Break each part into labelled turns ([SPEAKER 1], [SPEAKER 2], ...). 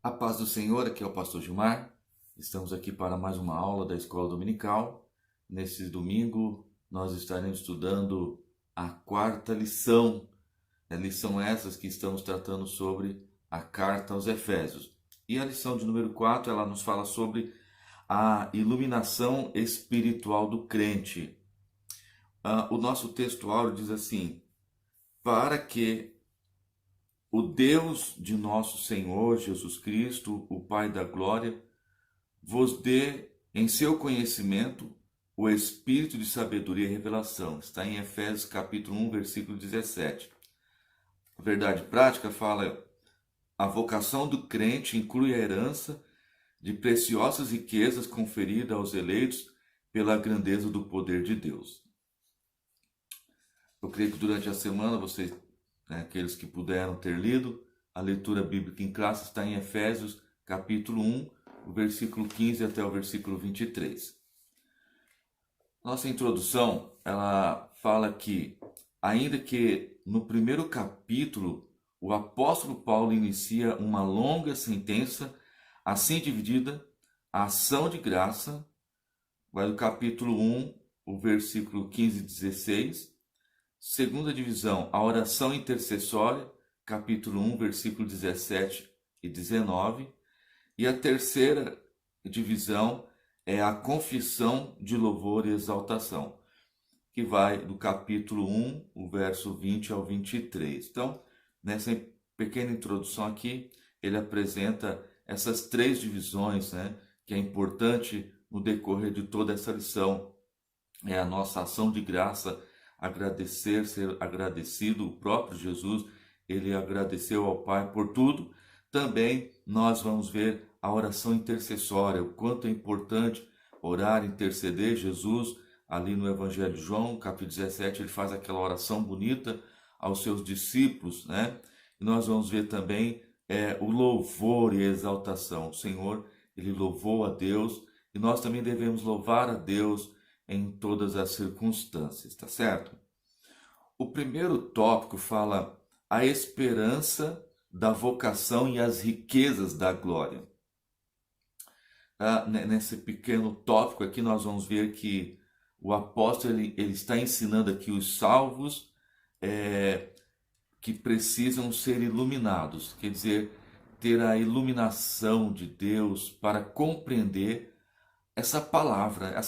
[SPEAKER 1] A paz do Senhor, aqui é o pastor Gilmar. Estamos aqui para mais uma aula da Escola Dominical. Nesse domingo, nós estaremos estudando a quarta lição. Lição essas que estamos tratando sobre a carta aos Efésios. E a lição de número 4, ela nos fala sobre a iluminação espiritual do crente. O nosso texto áureo diz assim: para que o Deus de nosso Senhor Jesus Cristo, o Pai da glória, vos dê em seu conhecimento o espírito de sabedoria e revelação. Está em Efésios capítulo 1, versículo 17. A verdade prática fala: a vocação do crente inclui a herança de preciosas riquezas conferida aos eleitos pela grandeza do poder de Deus. Eu creio que durante a semana vocês, aqueles que puderam ter lido, a leitura bíblica em classe está em Efésios capítulo 1, o versículo 15 até o versículo 23. Nossa introdução, ela fala que, ainda que no primeiro capítulo o apóstolo Paulo inicia uma longa sentença, assim dividida, a ação de graça, vai do capítulo 1, o versículo 15 e 16, segunda divisão, a oração intercessória, capítulo 1, versículo 17 e 19. E a terceira divisão é a confissão de louvor e exaltação, que vai do capítulo 1, o verso 20 ao 23. Então, nessa pequena introdução aqui, ele apresenta essas três divisões, que é importante no decorrer de toda essa lição. É a nossa ação de graça, agradecer, ser agradecido. O próprio Jesus, ele agradeceu ao Pai por tudo. Também nós vamos ver a oração intercessória, o quanto é importante orar, interceder. Jesus, ali no Evangelho de João, capítulo 17, ele faz aquela oração bonita aos seus discípulos, E nós vamos ver também o louvor e a exaltação. O Senhor, ele louvou a Deus, e nós também devemos louvar a Deus em todas as circunstâncias, tá certo? O primeiro tópico fala a esperança da vocação e as riquezas da glória. Nesse pequeno tópico aqui nós vamos ver que o apóstolo ele está ensinando aqui os salvos que precisam ser iluminados, quer dizer, ter a iluminação de Deus para compreender essa palavra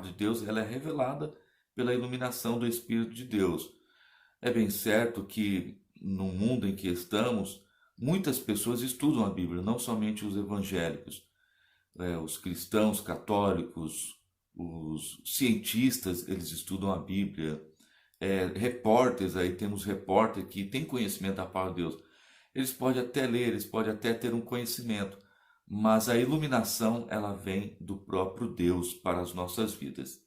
[SPEAKER 1] de Deus, ela é revelada pela iluminação do Espírito de Deus. É bem certo que no mundo em que estamos, muitas pessoas estudam a Bíblia, não somente os evangélicos, os cristãos católicos, os cientistas, eles estudam a Bíblia, repórteres, aí temos repórter que tem conhecimento da palavra de Deus. Eles podem até ler, eles podem até ter um conhecimento, mas a iluminação, ela vem do próprio Deus para as nossas vidas.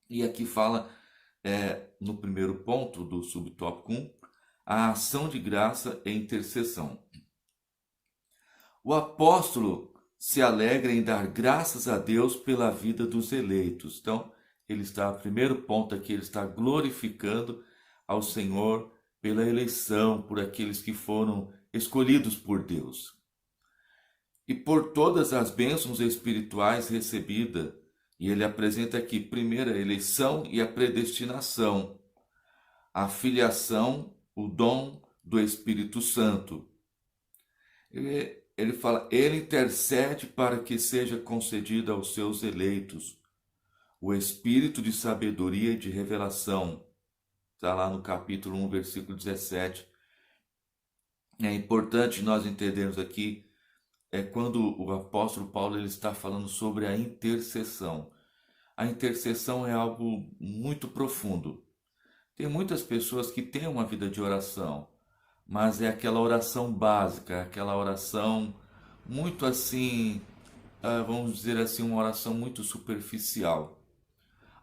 [SPEAKER 1] E aqui fala, no primeiro ponto do subtópico 1, a ação de graça e intercessão. O apóstolo se alegra em dar graças a Deus pela vida dos eleitos. Então, primeiro ponto aqui, ele está glorificando ao Senhor pela eleição, por aqueles que foram escolhidos por Deus. E por todas as bênçãos espirituais recebidas. E ele apresenta aqui, primeiro, a eleição e a predestinação, a filiação, o dom do Espírito Santo. Ele fala, ele intercede para que seja concedido aos seus eleitos o espírito de sabedoria e de revelação. Está lá no capítulo 1, versículo 17. É importante nós entendermos aqui, quando o apóstolo Paulo ele está falando sobre a intercessão. A intercessão é algo muito profundo. Tem muitas pessoas que têm uma vida de oração, mas é aquela oração básica, aquela oração muito assim, vamos dizer assim, uma oração muito superficial.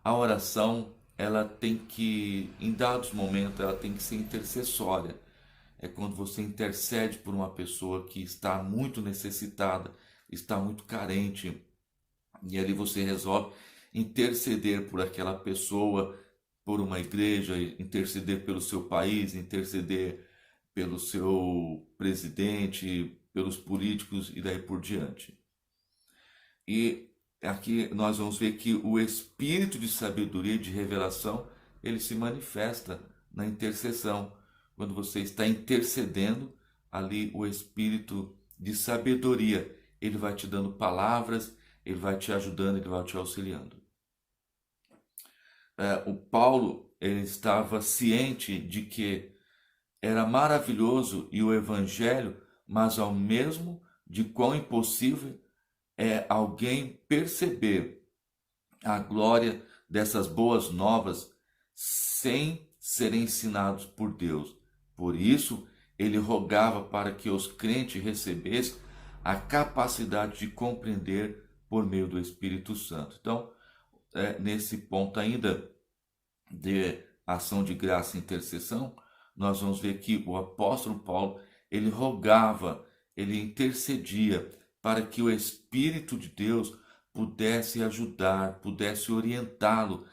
[SPEAKER 1] A oração, ela tem que, em dados momentos, ela tem que ser intercessória. É quando você intercede por uma pessoa que está muito necessitada, está muito carente, e ali você resolve interceder por aquela pessoa, por uma igreja, interceder pelo seu país, interceder pelo seu presidente, pelos políticos e daí por diante. E aqui nós vamos ver que o espírito de sabedoria e de revelação, ele se manifesta na intercessão. Quando você está intercedendo, ali o espírito de sabedoria, ele vai te dando palavras, ele vai te ajudando, ele vai te auxiliando. O Paulo, ele estava ciente de que era maravilhoso e o evangelho, mas ao mesmo de quão impossível é alguém perceber a glória dessas boas novas sem serem ensinados por Deus. Por isso, ele rogava para que os crentes recebessem a capacidade de compreender por meio do Espírito Santo. Então, nesse ponto ainda de ação de graça e intercessão, nós vamos ver que o apóstolo Paulo, ele rogava, ele intercedia para que o Espírito de Deus pudesse ajudar, pudesse orientá-lo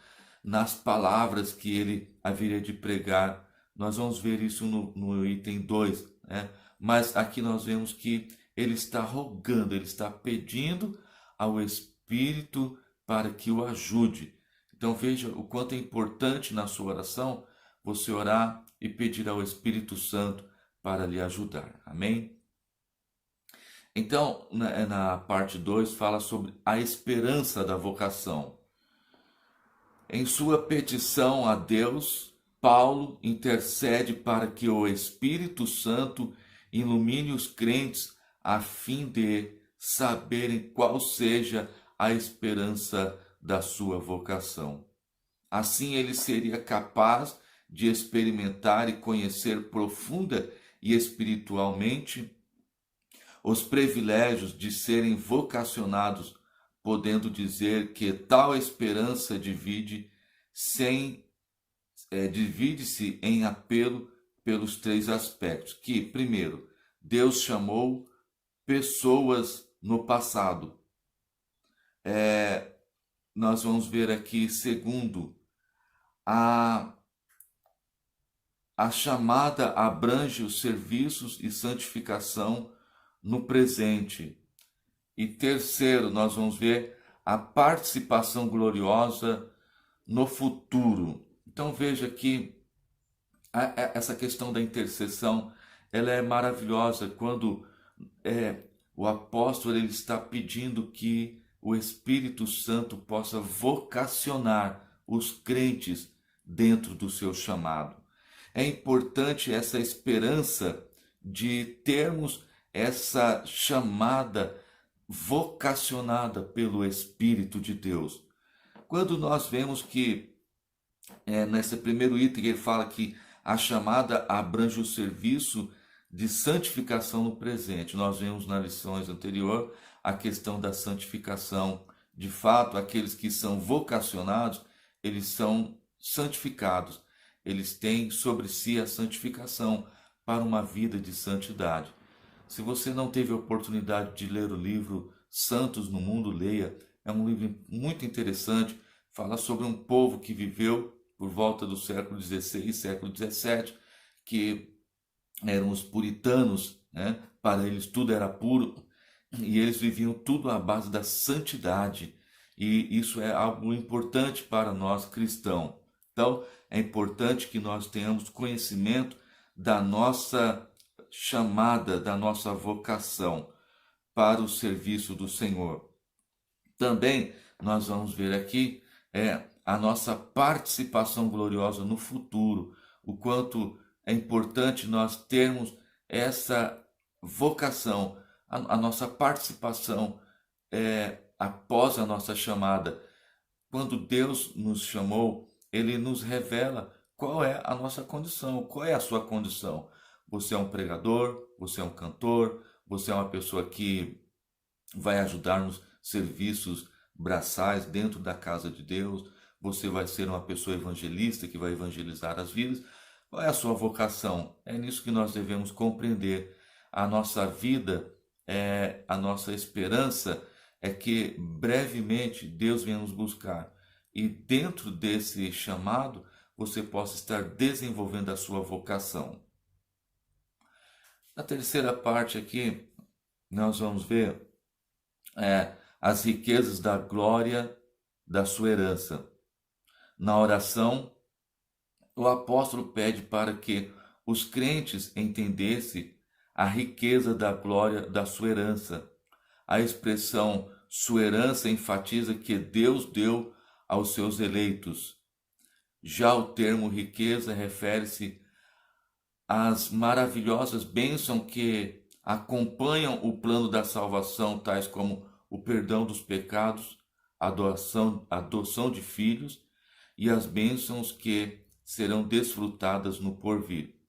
[SPEAKER 1] nas palavras que ele haveria de pregar. Nós vamos ver isso no item 2, né? Mas aqui nós vemos que ele está rogando, ele está pedindo ao Espírito para que o ajude. Então veja o quanto é importante na sua oração você orar e pedir ao Espírito Santo para lhe ajudar. Amém? Então, na parte 2, fala sobre a esperança da vocação. Em sua petição a Deus, Paulo intercede para que o Espírito Santo ilumine os crentes a fim de saberem qual seja a esperança da sua vocação. Assim ele seria capaz de experimentar e conhecer profunda e espiritualmente os privilégios de serem vocacionados, podendo dizer que tal esperança divide-se em apelo pelos 3 aspectos. Que, primeiro, Deus chamou pessoas no passado. Nós vamos ver aqui, segundo, a chamada abrange os serviços e santificação no presente. E terceiro, nós vamos ver a participação gloriosa no futuro. Então veja que essa questão da intercessão, ela é maravilhosa quando o apóstolo ele está pedindo que o Espírito Santo possa vocacionar os crentes dentro do seu chamado. É importante essa esperança de termos essa chamada vocacionada pelo Espírito de Deus. Quando nós vemos que, nesse primeiro item, ele fala que a chamada abrange o serviço de santificação no presente. Nós vemos nas lições anteriores a questão da santificação. De fato, aqueles que são vocacionados, eles são santificados. Eles têm sobre si a santificação para uma vida de santidade. Se você não teve a oportunidade de ler o livro Santos no Mundo, leia. É um livro muito interessante. Fala sobre um povo que viveu por volta do século XVI e século XVII, que eram os puritanos, né? Para eles tudo era puro e eles viviam tudo à base da santidade. E isso é algo importante para nós cristãos. Então, é importante que nós tenhamos conhecimento da nossa chamada, da nossa vocação para o serviço do Senhor. Também nós vamos ver aqui a nossa participação gloriosa no futuro, o quanto é importante nós termos essa vocação, a nossa participação após a nossa chamada. Quando Deus nos chamou, Ele nos revela qual é a nossa condição, qual é a sua condição. Você é um pregador, você é um cantor, você é uma pessoa que vai ajudar nos serviços braçais dentro da casa de Deus, você vai ser uma pessoa evangelista que vai evangelizar as vidas. Qual é a sua vocação? É nisso que nós devemos compreender. A nossa vida, a nossa esperança é que brevemente Deus venha nos buscar. E dentro desse chamado, você possa estar desenvolvendo a sua vocação. Na terceira parte aqui, nós vamos ver as riquezas da glória da sua herança. Na oração, o apóstolo pede para que os crentes entendessem a riqueza da glória da sua herança. A expressão sua herança enfatiza que Deus deu aos seus eleitos. Já o termo riqueza refere-se às maravilhosas bênçãos que acompanham o plano da salvação, tais como o perdão dos pecados, a adoção de filhos e as bênçãos que serão desfrutadas no porvir.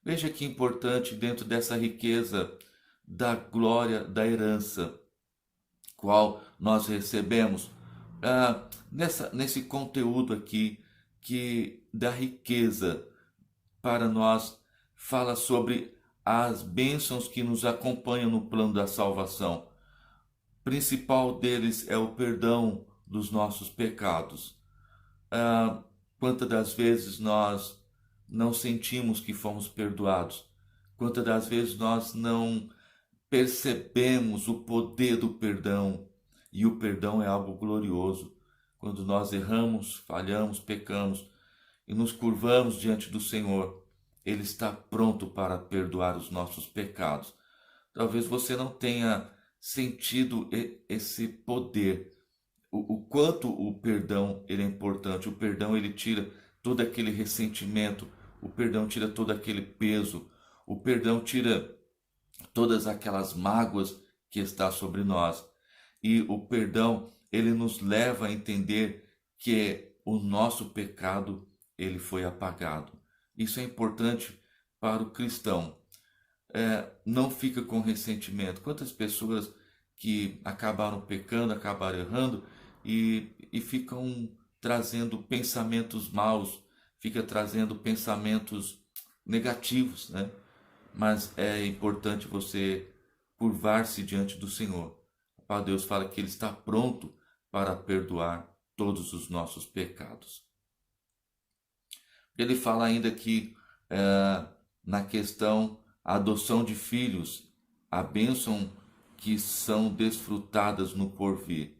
[SPEAKER 1] Veja que importante dentro dessa riqueza da glória da herança, qual nós recebemos, nesse conteúdo aqui, que da riqueza para nós, fala sobre as bênçãos que nos acompanham no plano da salvação. O principal deles é o perdão dos nossos pecados. Quantas das vezes nós não sentimos que fomos perdoados? Quantas das vezes nós não percebemos o poder do perdão? E o perdão é algo glorioso. Quando nós erramos, falhamos, pecamos e nos curvamos diante do Senhor, Ele está pronto para perdoar os nossos pecados. Talvez você não tenha sentido esse poder, o quanto o perdão ele é importante. O perdão ele tira todo aquele ressentimento, o perdão tira todo aquele peso, o perdão tira todas aquelas mágoas que está sobre nós. E o perdão ele nos leva a entender que o nosso pecado ele foi apagado. Isso é importante para o cristão. Não fica com ressentimento. Quantas pessoas que acabaram pecando, acabaram errando e ficam trazendo pensamentos maus, fica trazendo pensamentos negativos, né? Mas é importante você curvar-se diante do Senhor. O Pai Deus fala que Ele está pronto para perdoar todos os nossos pecados. Ele fala ainda que na questão a adoção de filhos, a bênção que são desfrutadas no porvir.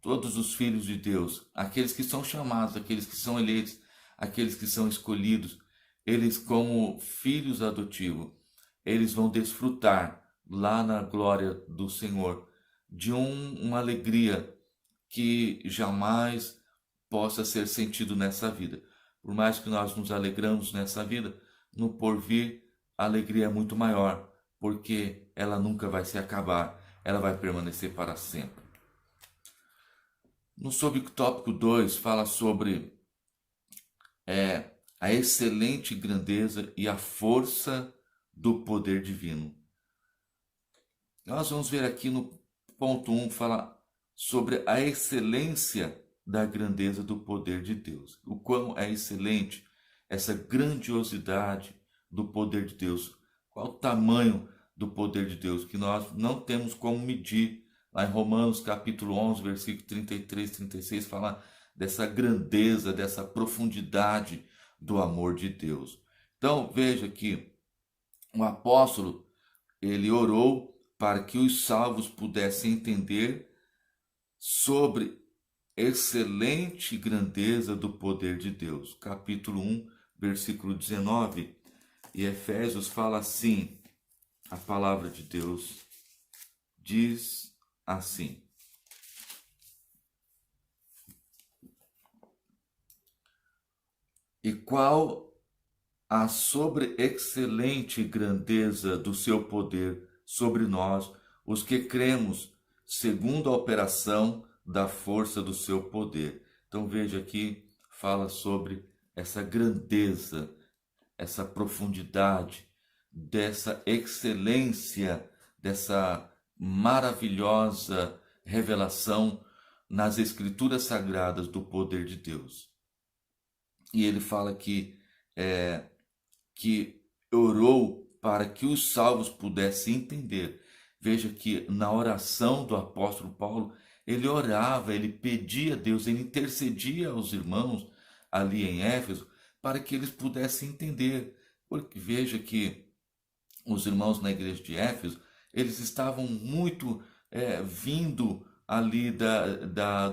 [SPEAKER 1] Todos os filhos de Deus, aqueles que são chamados, aqueles que são eleitos, aqueles que são escolhidos, eles como filhos adotivos, eles vão desfrutar lá na glória do Senhor de uma alegria que jamais possa ser sentido nessa vida. Por mais que nós nos alegramos nessa vida, no porvir a alegria é muito maior, porque ela nunca vai se acabar, ela vai permanecer para sempre. No subtópico 2 fala sobre a excelente grandeza e a força do poder divino. Nós vamos ver aqui no ponto 1, fala sobre a excelência da grandeza do poder de Deus. O quão é excelente essa grandiosidade do poder de Deus. Qual o tamanho do poder de Deus, que nós não temos como medir. Lá em Romanos capítulo 11, versículo 33 e 36, fala dessa grandeza, dessa profundidade do amor de Deus. Então, veja que o apóstolo, ele orou para que os salvos pudessem entender sobre excelente grandeza do poder de Deus. Capítulo 1, versículo 19, e Efésios fala assim, a palavra de Deus diz assim: e qual a sobreexcelente grandeza do seu poder sobre nós, os que cremos, segundo a operação da força do seu poder. Então veja aqui, fala sobre essa grandeza, essa profundidade, dessa excelência, dessa maravilhosa revelação nas Escrituras Sagradas do poder de Deus. E ele fala que orou para que os salvos pudessem entender. Veja que na oração do apóstolo Paulo, ele orava, ele pedia a Deus, ele intercedia aos irmãos ali em Éfeso para que eles pudessem entender. Porque veja que os irmãos na igreja de Éfeso, eles estavam muito vindo ali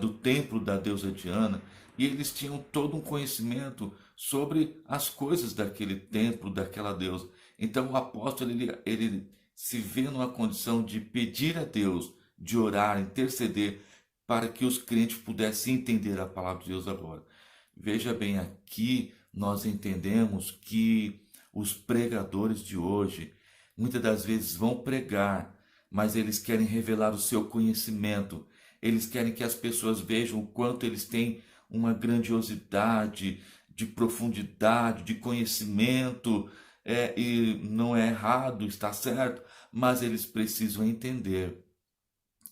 [SPEAKER 1] do templo da deusa Diana, e eles tinham todo um conhecimento sobre as coisas daquele templo, daquela deusa. Então o apóstolo ele se vê numa condição de pedir a Deus, de orar, interceder, para que os crentes pudessem entender a palavra de Deus agora. Veja bem, aqui nós entendemos que os pregadores de hoje, muitas das vezes vão pregar, mas eles querem revelar o seu conhecimento. Eles querem que as pessoas vejam o quanto eles têm uma grandiosidade, de profundidade, de conhecimento, e não é errado, está certo, mas eles precisam entender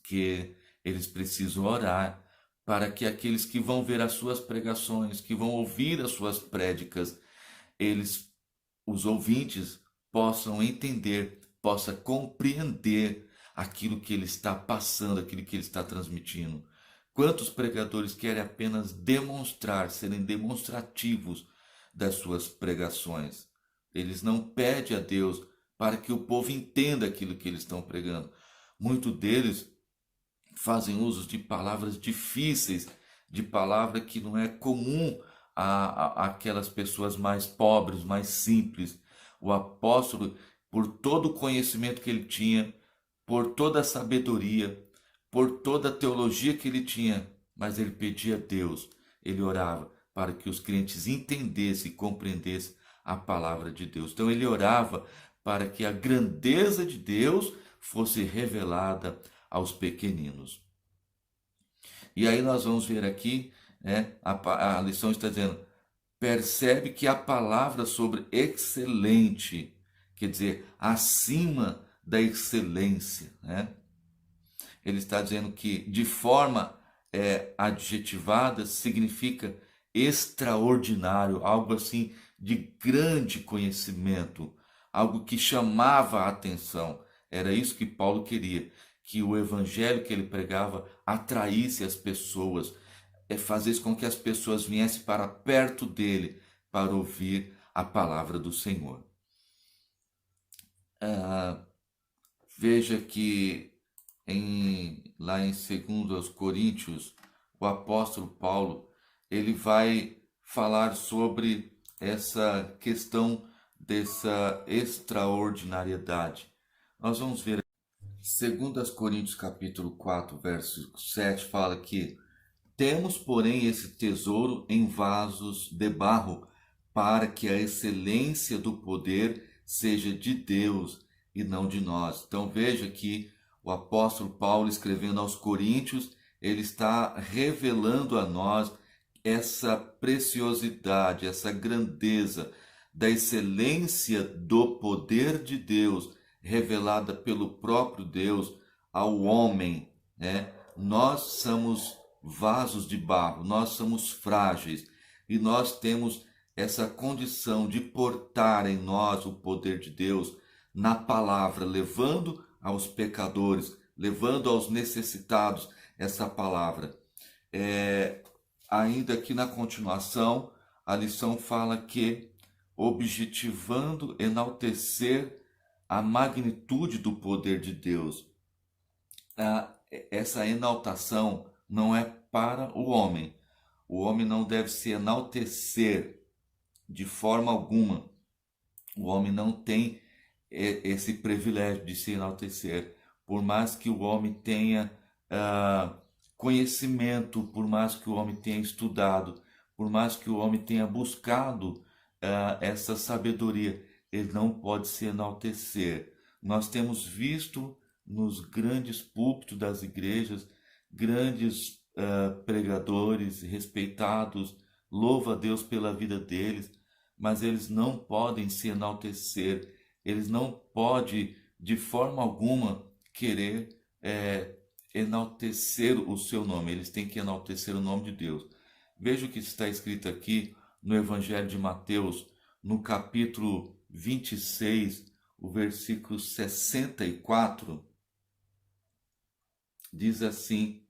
[SPEAKER 1] que eles precisam orar para que aqueles que vão ver as suas pregações, que vão ouvir as suas prédicas, eles, os ouvintes, possam entender, possam compreender aquilo que ele está passando, aquilo que ele está transmitindo. Quantos pregadores querem apenas demonstrar, serem demonstrativos das suas pregações? Eles não pedem a Deus para que o povo entenda aquilo que eles estão pregando. Muitos deles fazem uso de palavras difíceis, de palavra que não é comum aquelas pessoas mais pobres, mais simples. O apóstolo, por todo o conhecimento que ele tinha, por toda a sabedoria, por toda a teologia que ele tinha, mas ele pedia a Deus, ele orava para que os crentes entendessem e compreendessem a palavra de Deus. Então ele orava para que a grandeza de Deus fosse revelada aos pequeninos. E aí nós vamos ver aqui, a lição está dizendo, percebe que a palavra sobre excelente, quer dizer, acima da excelência, Ele está dizendo que de forma adjetivada significa extraordinário, algo assim de grande conhecimento, algo que chamava a atenção. Era isso que Paulo queria, que o evangelho que ele pregava atraísse as pessoas, fazesse com que as pessoas viessem para perto dele para ouvir a palavra do Senhor. Veja que lá em 2 Coríntios, o apóstolo Paulo, ele vai falar sobre essa questão dessa extraordinariedade. Nós vamos ver 2 Coríntios capítulo 4, verso 7, fala que temos, porém, esse tesouro em vasos de barro, para que a excelência do poder seja de Deus e não de nós. Então veja que o apóstolo Paulo, escrevendo aos Coríntios, ele está revelando a nós essa preciosidade, essa grandeza da excelência do poder de Deus, revelada pelo próprio Deus ao homem. Nós somos vasos de barro, nós somos frágeis e nós temos essa condição de portar em nós o poder de Deus na palavra, levando aos pecadores, levando aos necessitados essa palavra. Ainda aqui na continuação, a lição fala que, objetivando enaltecer a magnitude do poder de Deus, essa enaltação não é para o homem. O homem não deve se enaltecer de forma alguma. O homem não tem esse privilégio de se enaltecer. Por mais que o homem tenha conhecimento, por mais que o homem tenha estudado, por mais que o homem tenha buscado essa sabedoria, ele não pode se enaltecer. Nós temos visto nos grandes púlpitos das igrejas, grandes pregadores respeitados, louva a Deus pela vida deles, mas eles não podem se enaltecer, eles não podem de forma alguma querer enaltecer o seu nome, eles têm que enaltecer o nome de Deus. Veja o que está escrito aqui no Evangelho de Mateus, no capítulo 26, o versículo 64, diz assim: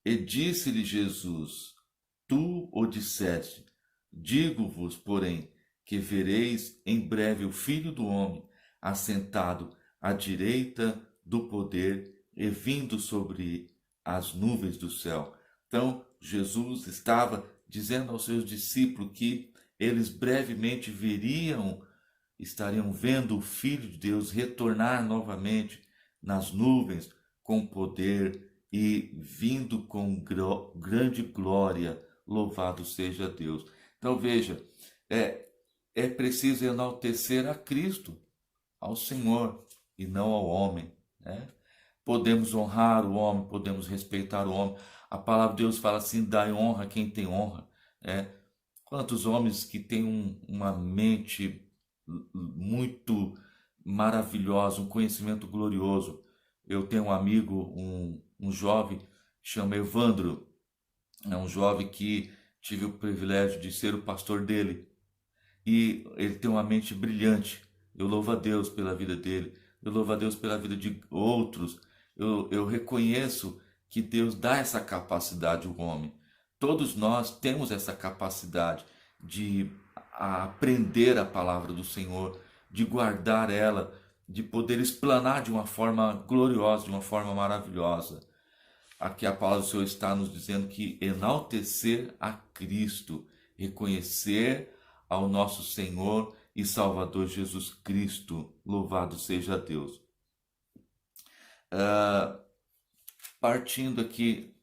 [SPEAKER 1] E disse-lhe Jesus, tu o disseste, digo-vos, porém, que vereis em breve o Filho do Homem assentado à direita do poder e vindo sobre as nuvens do céu. Então, Jesus estava dizendo aos seus discípulos que eles brevemente estariam vendo o Filho de Deus retornar novamente nas nuvens com poder e vindo com grande glória. Louvado seja Deus. Então veja, é preciso enaltecer a Cristo, ao Senhor e não ao homem, né? Podemos honrar o homem, podemos respeitar o homem. A palavra de Deus fala assim: dai honra a quem tem honra, né? Quantos homens que têm uma mente muito maravilhosa, um conhecimento glorioso. Eu tenho um amigo, um jovem, chama Evandro. É um jovem que tive o privilégio de ser o pastor dele. E ele tem uma mente brilhante. Eu louvo a Deus pela vida dele. Eu louvo a Deus pela vida de outros. Eu reconheço que Deus dá essa capacidade ao homem. Todos nós temos essa capacidade de aprender a palavra do Senhor, de guardar ela, de poder explanar de uma forma gloriosa, de uma forma maravilhosa. Aqui a palavra do Senhor está nos dizendo que enaltecer a Cristo, reconhecer ao nosso Senhor e Salvador Jesus Cristo. Louvado seja Deus. Partindo aqui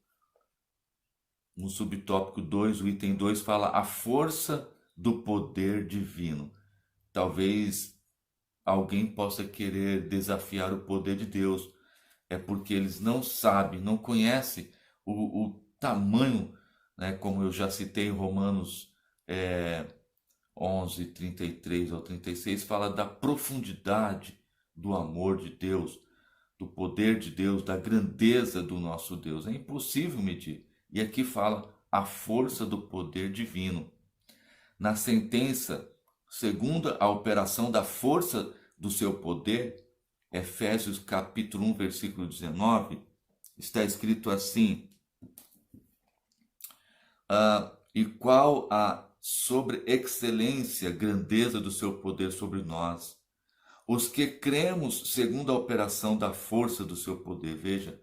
[SPEAKER 1] no subtópico 2, o item 2 fala a força do poder divino. Talvez alguém possa querer desafiar o poder de Deus. É porque eles não sabem, não conhecem o tamanho, né? Como eu já citei em Romanos 11, 33 ao 36, fala da profundidade do amor de Deus, do poder de Deus, da grandeza do nosso Deus. É impossível medir. E aqui fala a força do poder divino. Na sentença, segundo a operação da força do seu poder, Efésios capítulo 1, versículo 19, está escrito assim: e qual a sobreexcelência, grandeza do seu poder sobre nós, os que cremos segundo a operação da força do seu poder. Veja,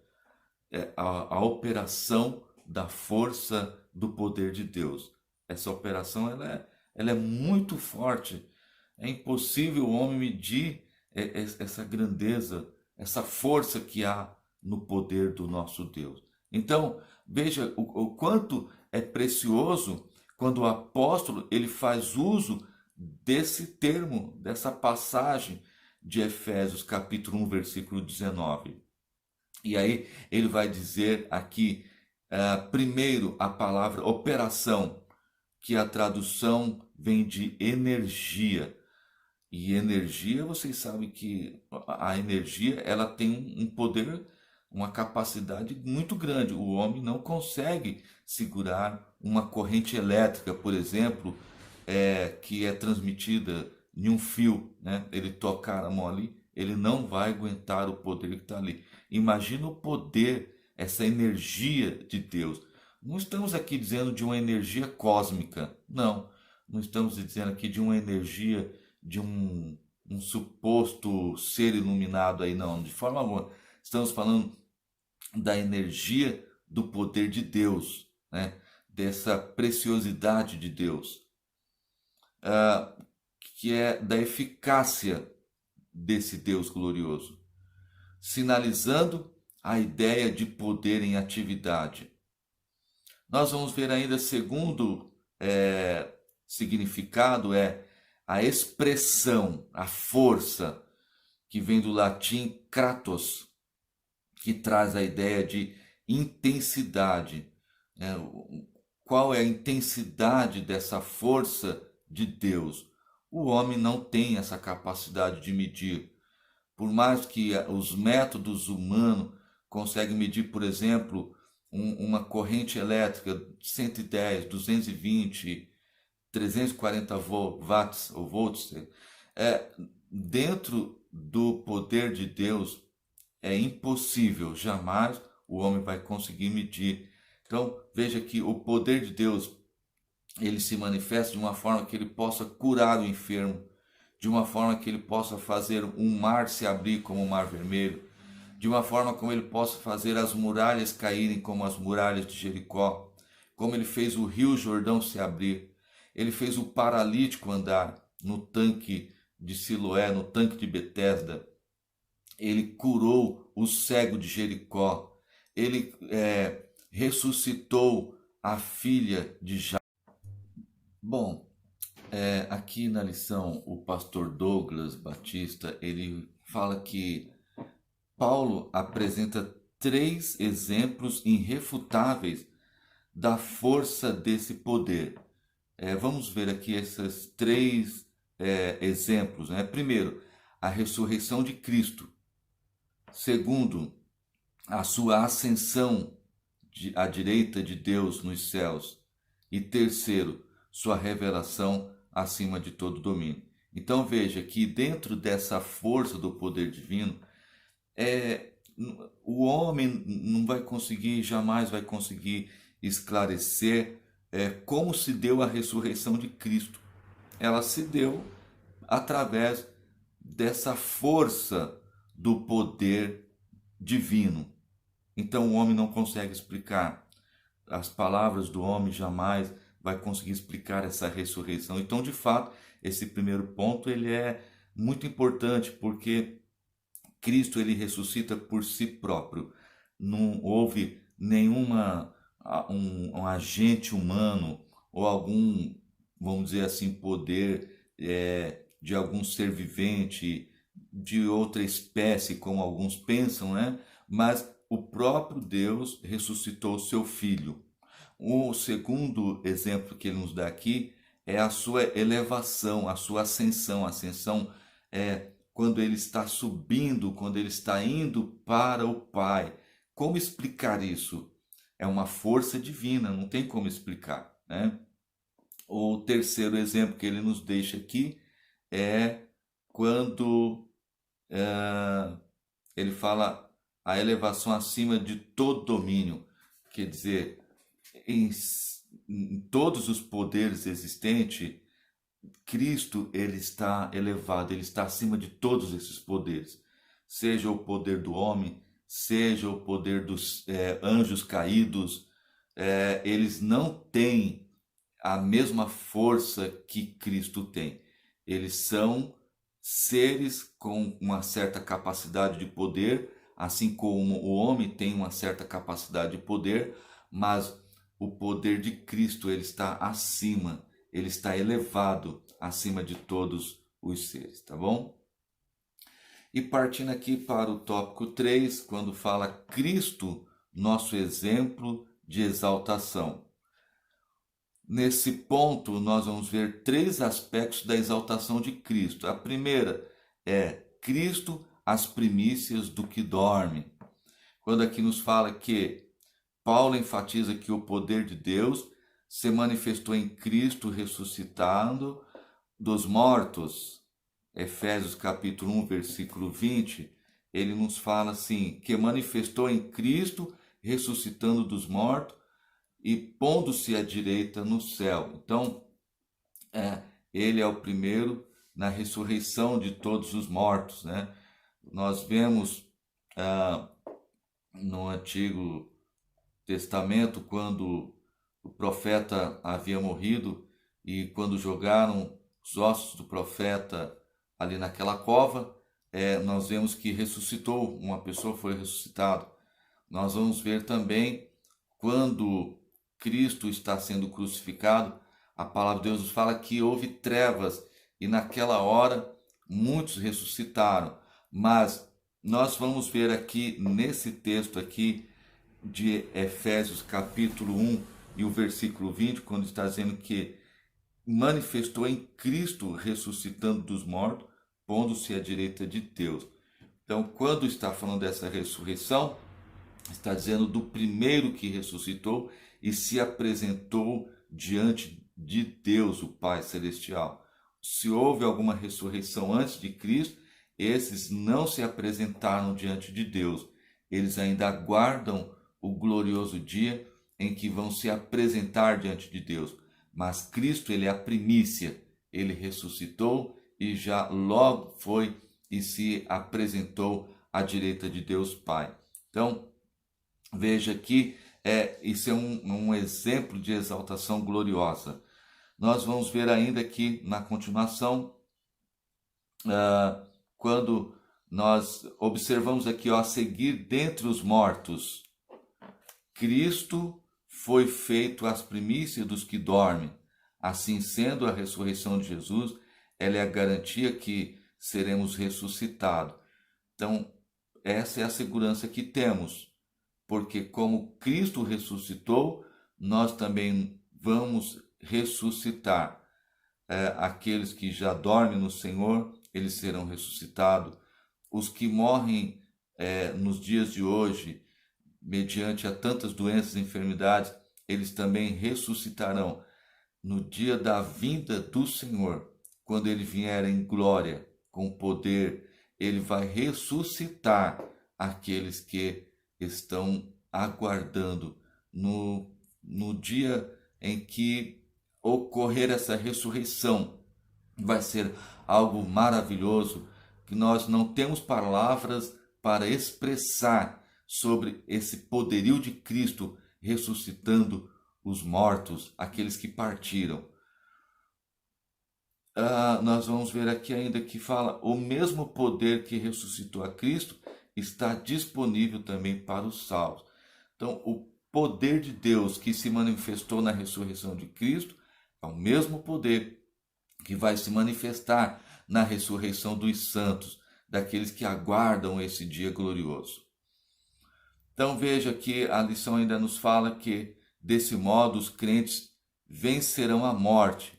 [SPEAKER 1] a operação da força do poder de Deus. Essa operação ela é muito forte. É impossível o homem medir essa grandeza, essa força que há no poder do nosso Deus. Então, veja o quanto é precioso quando o apóstolo ele faz uso desse termo, dessa passagem de Efésios capítulo 1, versículo 19. E aí ele vai dizer aqui, primeiro a palavra operação, que a tradução vem de energia. E energia, vocês sabem que a energia ela tem um poder, uma capacidade muito grande. O homem não consegue segurar uma corrente elétrica, por exemplo, que é transmitida em um fio, né? Ele tocar a mão ali, ele não vai aguentar o poder que está ali. Imagina o poder, essa energia de Deus. Não estamos aqui dizendo de uma energia cósmica, não. Não estamos dizendo aqui de uma energia de um suposto ser iluminado aí, não, de forma alguma. Estamos falando da energia do poder de Deus, né? Dessa preciosidade de Deus, que é da eficácia desse Deus glorioso, sinalizando a ideia de poder em atividade. Nós vamos ver ainda, segundo significado, a expressão, a força, que vem do latim kratos, que traz a ideia de intensidade. Qual é a intensidade dessa força de Deus? O homem não tem essa capacidade de medir. Por mais que os métodos humanos conseguem medir, por exemplo, uma corrente elétrica de 110, 220, 340 watts ou volts, dentro do poder de Deus é impossível, jamais o homem vai conseguir medir. Então veja que o poder de Deus ele se manifesta de uma forma que ele possa curar o enfermo, de uma forma que ele possa fazer um mar se abrir como o mar vermelho, de uma forma como ele possa fazer as muralhas caírem como as muralhas de Jericó, como ele fez o rio Jordão se abrir, ele fez o paralítico andar no tanque de Siloé, no tanque de Betesda, ele curou o cego de Jericó, ele ressuscitou a filha de Jairo. Bom, aqui na lição, o pastor Douglas Batista, ele fala que Paulo apresenta 3 exemplos irrefutáveis da força desse poder. Vamos ver aqui esses 3 exemplos, né? Primeiro, a ressurreição de Cristo. Segundo, a sua ascensão à direita de Deus nos céus. E terceiro, sua revelação acima de todo domínio. Então veja que dentro dessa força do poder divino, o homem não vai conseguir, jamais vai conseguir esclarecer como se deu a ressurreição de Cristo. Ela se deu através dessa força do poder divino. Então o homem não consegue explicar. As palavras do homem jamais vai conseguir explicar essa ressurreição. Então, de fato, esse primeiro ponto ele é muito importante, porque Cristo ele ressuscita por si próprio. Não houve nenhuma um agente humano ou algum, vamos dizer assim, poder de algum ser vivente de outra espécie, como alguns pensam, né? Mas o próprio Deus ressuscitou o seu Filho. O segundo exemplo que ele nos dá aqui é a sua elevação, a sua ascensão. A ascensão é quando ele está subindo, quando ele está indo para o Pai. Como explicar isso? É uma força divina, não tem como explicar, né? O terceiro exemplo que ele nos deixa aqui é quando ele fala a elevação acima de todo domínio, quer dizer, em todos os poderes existentes, Cristo ele está elevado, ele está acima de todos esses poderes, seja o poder do homem, seja o poder dos anjos caídos, eles não têm a mesma força que Cristo tem. Eles são seres com uma certa capacidade de poder, assim como o homem tem uma certa capacidade de poder, mas o poder de Cristo ele está acima, ele está elevado acima de todos os seres, tá bom? E partindo aqui para o tópico 3, quando fala Cristo, nosso exemplo de exaltação. Nesse ponto, nós vamos ver 3 aspectos da exaltação de Cristo. A primeira é Cristo, as primícias do que dorme. Quando aqui nos fala que Paulo enfatiza que o poder de Deus se manifestou em Cristo ressuscitando dos mortos. Efésios capítulo 1, versículo 20, ele nos fala assim, que manifestou em Cristo ressuscitando dos mortos e pondo-se à direita no céu. Então, ele é o primeiro na ressurreição de todos os mortos, né? Nós vemos no Antigo Testamento, quando o profeta havia morrido e quando jogaram os ossos do profeta ali naquela cova, nós vemos que ressuscitou, uma pessoa foi ressuscitada. Nós vamos ver também quando Cristo está sendo crucificado, a palavra de Deus nos fala que houve trevas e naquela hora muitos ressuscitaram. Mas nós vamos ver aqui nesse texto aqui de Efésios capítulo 1 e o versículo 20, quando está dizendo que manifestou em Cristo ressuscitando dos mortos, pondo-se à direita de Deus. Então, quando está falando dessa ressurreição, está dizendo do primeiro que ressuscitou e se apresentou diante de Deus, o Pai Celestial. Se houve alguma ressurreição antes de Cristo, esses não se apresentaram diante de Deus. Eles ainda aguardam o glorioso dia em que vão se apresentar diante de Deus. Mas Cristo, ele é a primícia. Ele ressuscitou e já logo foi e se apresentou à direita de Deus Pai. Então, veja que isso é um exemplo de exaltação gloriosa. Nós vamos ver ainda aqui na continuação, quando nós observamos aqui, a seguir dentre os mortos, Cristo foi feito as primícias dos que dormem. Assim sendo, a ressurreição de Jesus, ela é a garantia que seremos ressuscitados. Então, essa é a segurança que temos, porque como Cristo ressuscitou, nós também vamos ressuscitar. Aqueles que já dormem no Senhor, eles serão ressuscitados. Os que morrem nos dias de hoje, mediante a tantas doenças e enfermidades, eles também ressuscitarão no dia da vinda do Senhor. Quando ele vier em glória, com poder, ele vai ressuscitar aqueles que estão aguardando no dia em que ocorrer essa ressurreição. Vai ser algo maravilhoso, que nós não temos palavras para expressar sobre esse poderio de Cristo ressuscitando os mortos, aqueles que partiram. Nós vamos ver aqui ainda que fala: o mesmo poder que ressuscitou a Cristo está disponível também para os salvos. Então, o poder de Deus que se manifestou na ressurreição de Cristo é o mesmo poder que vai se manifestar na ressurreição dos santos, daqueles que aguardam esse dia glorioso. Então veja que a lição ainda nos fala que, desse modo, os crentes vencerão a morte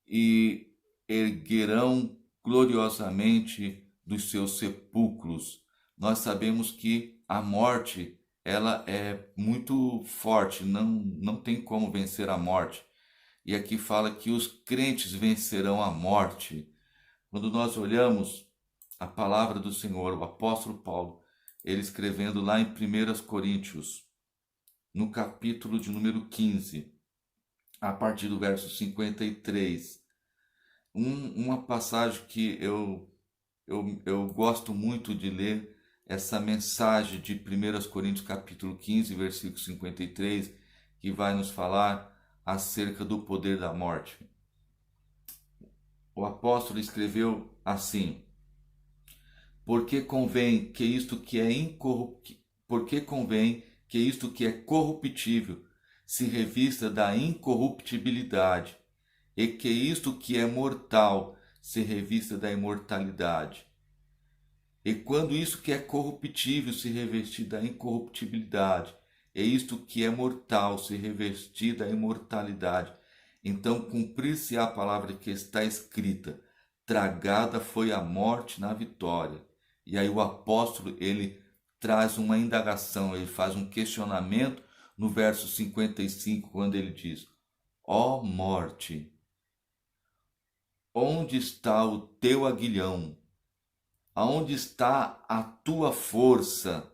[SPEAKER 1] e erguerão gloriosamente dos seus sepulcros. Nós sabemos que a morte, ela é muito forte, não tem como vencer a morte. E aqui fala que os crentes vencerão a morte. Quando nós olhamos a palavra do Senhor, o apóstolo Paulo, ele escrevendo lá em 1 Coríntios, no capítulo de número 15, a partir do verso 53, uma passagem que eu gosto muito de ler, essa mensagem de 1 Coríntios capítulo 15, versículo 53, que vai nos falar acerca do poder da morte. O apóstolo escreveu assim: porque convém que isto que é corruptível se revista da incorruptibilidade, e que isto que é mortal se revista da imortalidade. E quando isso que é corruptível se revestir da incorruptibilidade, e isto que é mortal se revestir da imortalidade, então cumprir-se a palavra que está escrita: tragada foi a morte na vitória. E aí o apóstolo, ele traz uma indagação, ele faz um questionamento no verso 55, quando ele diz: ó morte, onde está o teu aguilhão? Aonde está a tua força?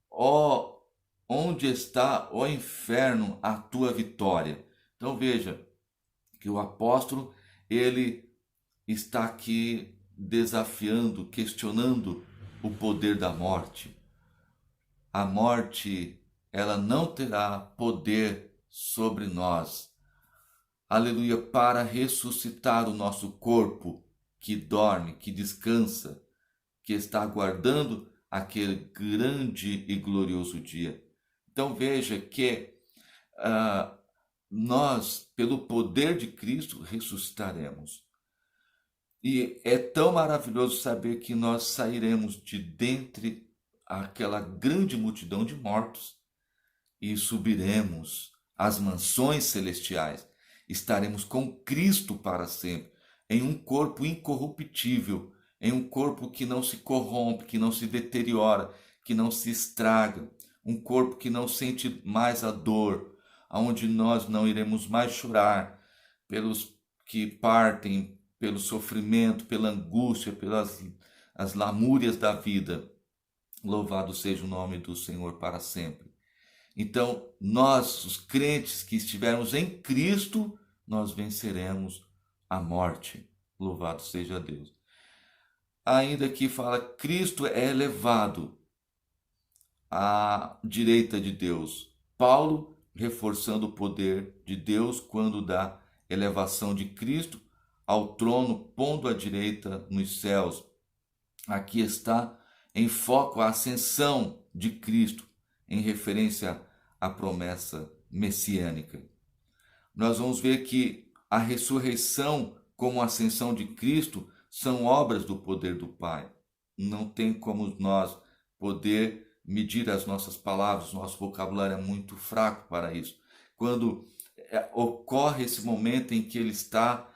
[SPEAKER 1] Ó, onde está, ó inferno, a tua vitória? Então veja que o apóstolo, ele está aqui desafiando, questionando o poder da morte. A morte, ela não terá poder sobre nós. Aleluia, para ressuscitar o nosso corpo que dorme, que descansa, que está aguardando aquele grande e glorioso dia. Então veja que nós, pelo poder de Cristo, ressuscitaremos. E é tão maravilhoso saber que nós sairemos de dentre aquela grande multidão de mortos e subiremos às mansões celestiais. Estaremos com Cristo para sempre, em um corpo incorruptível, em um corpo que não se corrompe, que não se deteriora, que não se estraga, um corpo que não sente mais a dor, onde nós não iremos mais chorar pelos que partem, pelo sofrimento, pela angústia, pelas as lamúrias da vida. Louvado seja o nome do Senhor para sempre. Então, nós, os crentes que estivermos em Cristo, nós venceremos a morte. Louvado seja Deus. ainda que fala Cristo é elevado à direita de Deus. Paulo reforçando o poder de Deus quando da elevação de Cristo ao trono, pondo à direita nos céus. Aqui está em foco a ascensão de Cristo, em referência à promessa messiânica. Nós vamos ver que a ressurreição como a ascensão de Cristo são obras do poder do Pai. Não tem como nós poder medir as nossas palavras, nosso vocabulário é muito fraco para isso. Quando ocorre esse momento em que ele está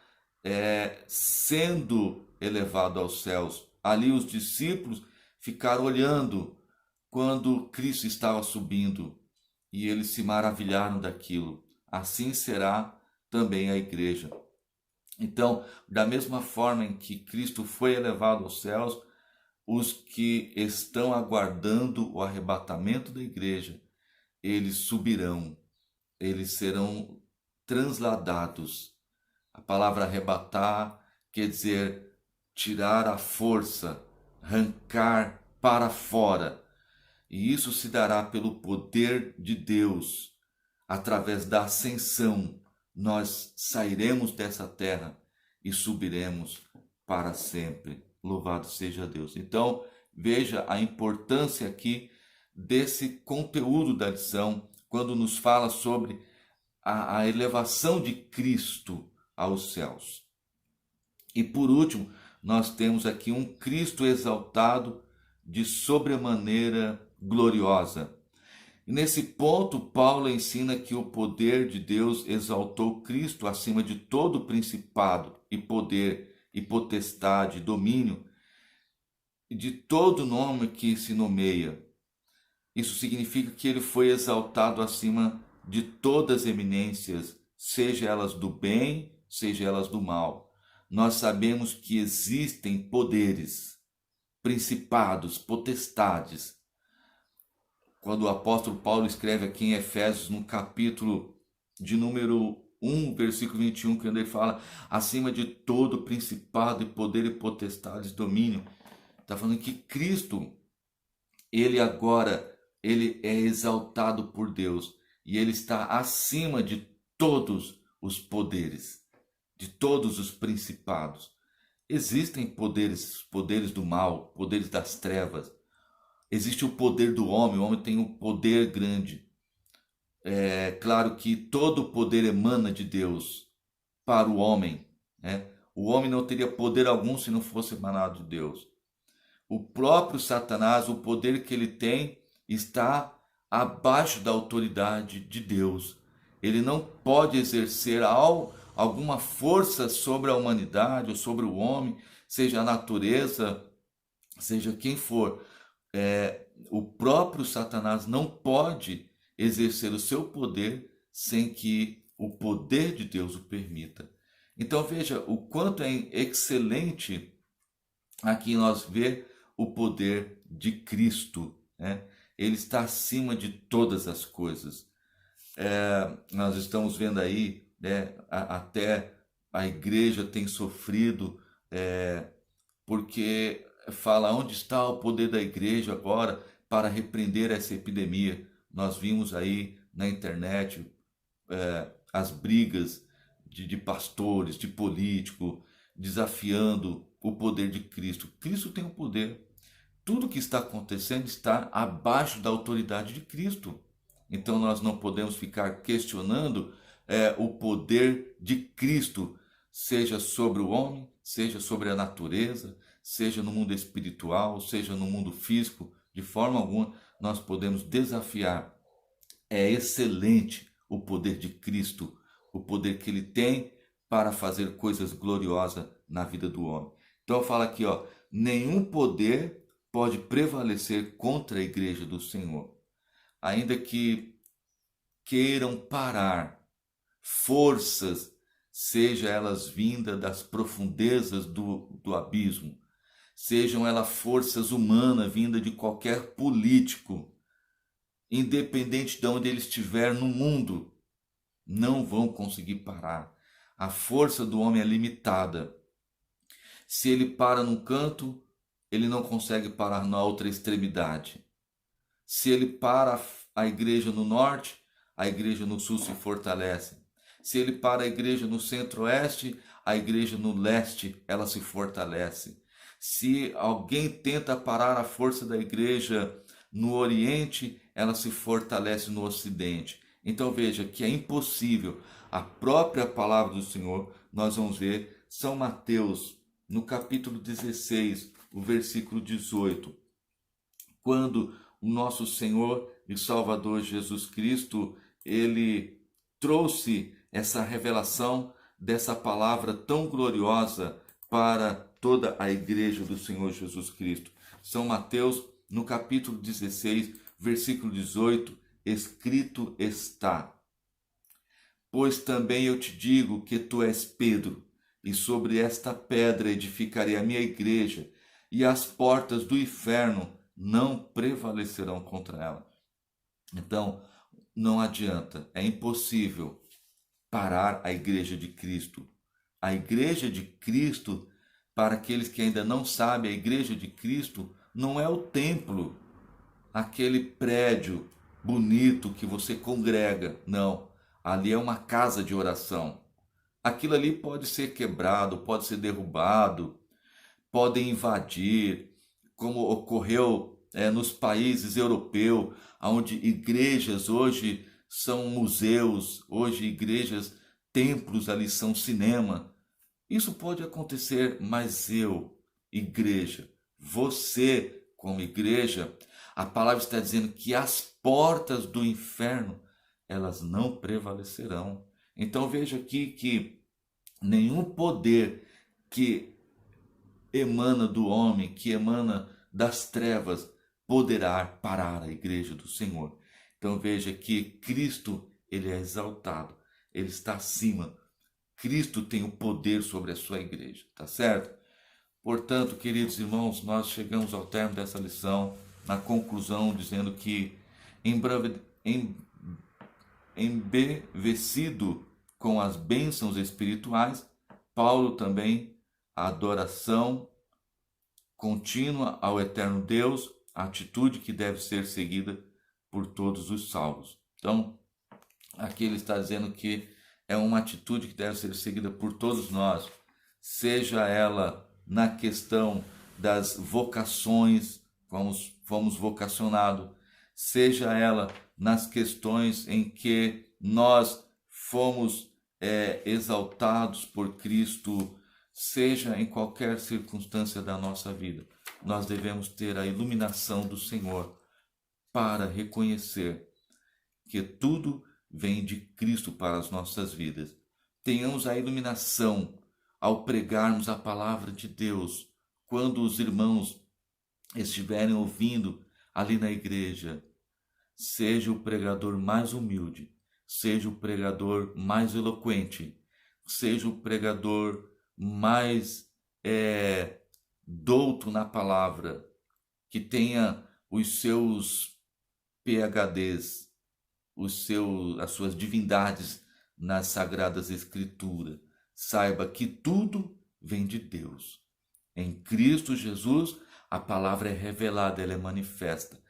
[SPEAKER 1] sendo elevado aos céus, ali os discípulos ficaram olhando quando Cristo estava subindo e eles se maravilharam daquilo. Assim será também a igreja. Então, da mesma forma em que Cristo foi elevado aos céus, os que estão aguardando o arrebatamento da igreja, eles subirão, eles serão transladados. A palavra arrebatar quer dizer tirar a força, arrancar para fora. E isso se dará pelo poder de Deus. Através da ascensão, nós sairemos dessa terra e subiremos para sempre. Louvado seja Deus. Então, veja a importância aqui desse conteúdo da lição, quando nos fala sobre a elevação de Cristo aos céus. E por último, nós temos aqui um Cristo exaltado de sobremaneira gloriosa. E nesse ponto, Paulo ensina que o poder de Deus exaltou Cristo acima de todo principado e poder e potestade, domínio, e de todo nome que se nomeia. Isso significa que ele foi exaltado acima de todas as eminências, seja elas do bem, seja elas do mal. Nós sabemos que existem poderes, principados, potestades. Quando o apóstolo Paulo escreve aqui em Efésios, no capítulo de número 1, versículo 21, quando ele fala acima de todo principado e poder e potestades, domínio, está falando que Cristo, ele agora, ele é exaltado por Deus e ele está acima de todos os poderes, de todos os principados. Existem poderes do mal, poderes das trevas. Existe o poder do homem, o homem tem um poder grande. É claro que todo o poder emana de Deus para o homem, né? O homem não teria poder algum se não fosse emanado de Deus. O próprio Satanás, o poder que ele tem, está abaixo da autoridade de Deus. Ele não pode exercer alguma força sobre a humanidade ou sobre o homem, seja a natureza, seja quem for. O próprio Satanás não pode exercer o seu poder sem que o poder de Deus o permita. Então veja o quanto é excelente aqui nós ver o poder de Cristo, né? Ele está acima de todas as coisas. Nós estamos vendo aí, né, até a igreja tem sofrido, porque fala onde está o poder da igreja agora para repreender essa epidemia. Nós vimos aí na internet as brigas de pastores, de políticos, desafiando o poder de Cristo. Cristo tem o poder. Tudo que está acontecendo está abaixo da autoridade de Cristo. Então nós não podemos ficar questionando o poder de Cristo, seja sobre o homem, seja sobre a natureza, seja no mundo espiritual, seja no mundo físico. De forma alguma nós podemos desafiar. É excelente o poder de Cristo, o poder que ele tem para fazer coisas gloriosas na vida do homem. Então fala aqui, nenhum poder pode prevalecer contra a igreja do Senhor. Ainda que queiram parar forças, seja elas vindas das profundezas do abismo, sejam elas forças humanas vindas de qualquer político, independente de onde ele estiver no mundo, não vão conseguir parar. A força do homem é limitada. Se ele para num canto, ele não consegue parar na outra extremidade. Se ele para a igreja no norte, a igreja no sul se fortalece. Se ele para a igreja no centro-oeste, a igreja no leste, ela se fortalece. Se alguém tenta parar a força da igreja no oriente, ela se fortalece no ocidente. Então veja que é impossível. A própria palavra do Senhor, nós vamos ver, São Mateus, no capítulo 16, o versículo 18, quando o nosso Senhor e Salvador Jesus Cristo, ele trouxe essa revelação dessa palavra tão gloriosa para toda a igreja do Senhor Jesus Cristo. São Mateus, no capítulo 16, versículo 18, escrito está: Pois também eu te digo que tu és Pedro, e sobre esta pedra edificarei a minha igreja, e as portas do inferno não prevalecerão contra ela. Então, não adianta, é impossível parar a igreja de Cristo. A igreja de Cristo, para aqueles que ainda não sabem, a igreja de Cristo não é o templo, aquele prédio bonito que você congrega. Não, ali é uma casa de oração. Aquilo ali pode ser quebrado, pode ser derrubado, podem invadir, como ocorreu nos países europeus, onde igrejas hoje são museus, hoje igrejas, templos ali são cinema. Isso pode acontecer, mas eu, igreja, você como igreja, a palavra está dizendo que as portas do inferno, elas não prevalecerão. Então veja aqui que nenhum poder que emana do homem, que emana das trevas, poderá parar a igreja do Senhor. Então veja que Cristo, ele é exaltado, ele está acima. Cristo tem o poder sobre a sua igreja, tá certo? Portanto, queridos irmãos, nós chegamos ao término dessa lição, na conclusão, dizendo que embevecido com as bênçãos espirituais, Paulo também, a adoração contínua ao eterno Deus, a atitude que deve ser seguida por todos os salvos. Então, aqui ele está dizendo que é uma atitude que deve ser seguida por todos nós, seja ela na questão das vocações, fomos vocacionados, seja ela nas questões em que nós fomos exaltados por Cristo, seja em qualquer circunstância da nossa vida, nós devemos ter a iluminação do Senhor para reconhecer que tudo vem de Cristo para as nossas vidas. Tenhamos a iluminação ao pregarmos a palavra de Deus, quando os irmãos estiverem ouvindo ali na igreja. Seja o pregador mais humilde, seja o pregador mais eloquente, seja o pregador mais douto na palavra, que tenha os seus PhDs, as suas divindades nas Sagradas Escrituras. Saiba que tudo vem de Deus. Em Cristo Jesus, a palavra é revelada, ela é manifesta.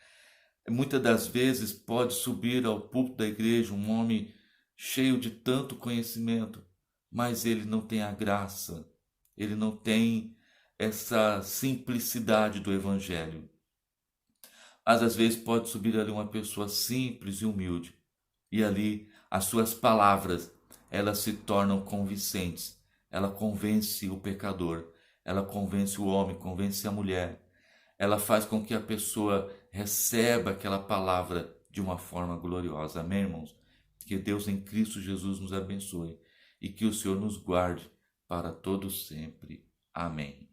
[SPEAKER 1] Muitas das vezes pode subir ao púlpito da igreja um homem cheio de tanto conhecimento, mas ele não tem a graça, ele não tem essa simplicidade do Evangelho. Às vezes pode subir ali uma pessoa simples e humilde, e ali as suas palavras, elas se tornam convincentes, ela convence o pecador, ela convence o homem, convence a mulher, ela faz com que a pessoa receba aquela palavra de uma forma gloriosa. Amém, irmãos? Que Deus em Cristo Jesus nos abençoe e que o Senhor nos guarde para todo sempre. Amém.